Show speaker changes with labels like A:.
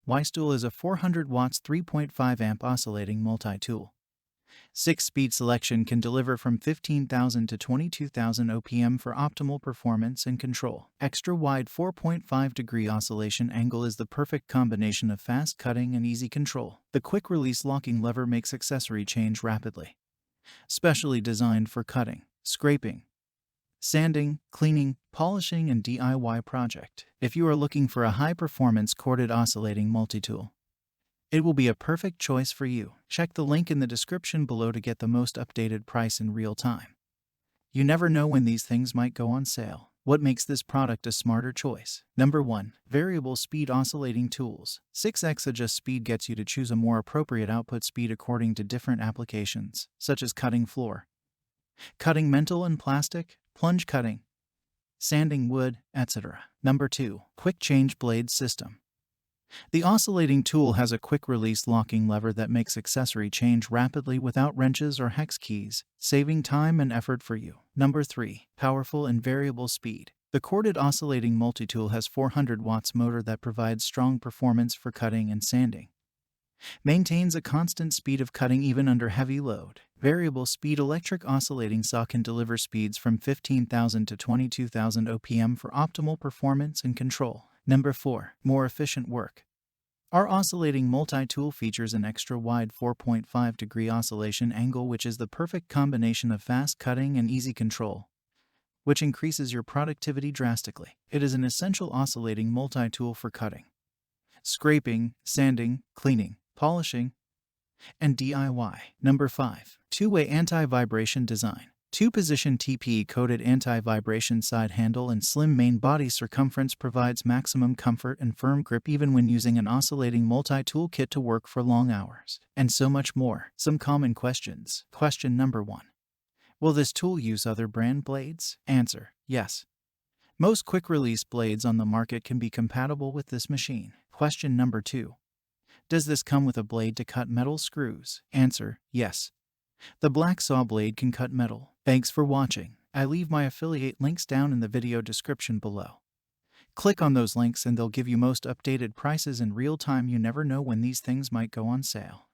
A: WISETOOL is a 400 watts 3.5 amp oscillating multi-tool. 6-speed selection can deliver from 15,000 to 22,000 OPM for optimal performance and control. Extra wide 4.5-degree oscillation angle is the perfect combination of fast cutting and easy control. The quick-release locking lever makes accessory change rapidly. Specially designed for cutting, scraping, sanding, cleaning, polishing, and DIY project. If you are looking for a high-performance corded oscillating multi-tool, it will be a perfect choice for you. Check the link in the description below to get the most updated price in real time. You never know when these things might go on sale. What makes this product a smarter choice? Number 1. Variable Speed Oscillating Tools. 6x Adjust Speed gets you to choose a more appropriate output speed according to different applications, such as cutting floor, cutting metal and plastic, plunge cutting, sanding wood, etc. Number 2. Quick Change Blade System. The oscillating tool has a quick-release locking lever that makes accessory change rapidly without wrenches or hex keys, saving time and effort for you. Number 3. Powerful and Variable Speed. The corded oscillating multi-tool has 400 watts motor that provides strong performance for cutting and sanding. Maintains a constant speed of cutting even under heavy load. Variable speed electric oscillating saw can deliver speeds from 15,000 to 22,000 OPM for optimal performance and control. Number 4. More efficient work. Our oscillating multi-tool features an extra wide 4.5-degree oscillation angle, which is the perfect combination of fast cutting and easy control, which increases your productivity drastically. It is an essential oscillating multi-tool for cutting, scraping, sanding, cleaning, polishing, and DIY. Number 5. Two-way anti-vibration design. 2-position TPE-coated anti-vibration side handle and slim main body circumference provides maximum comfort and firm grip even when using an oscillating multi-tool kit to work for long hours. And so much more. Some common questions. Question number 1. Will this tool use other brand blades? Answer: yes. Most quick-release blades on the market can be compatible with this machine. Question number 2. Does this come with a blade to cut metal screws? Answer: yes. The black saw blade can cut metal. Thanks for watching. I leave my affiliate links down in the video description below. Click on those links and they'll give you most updated prices in real time. You never know when these things might go on sale.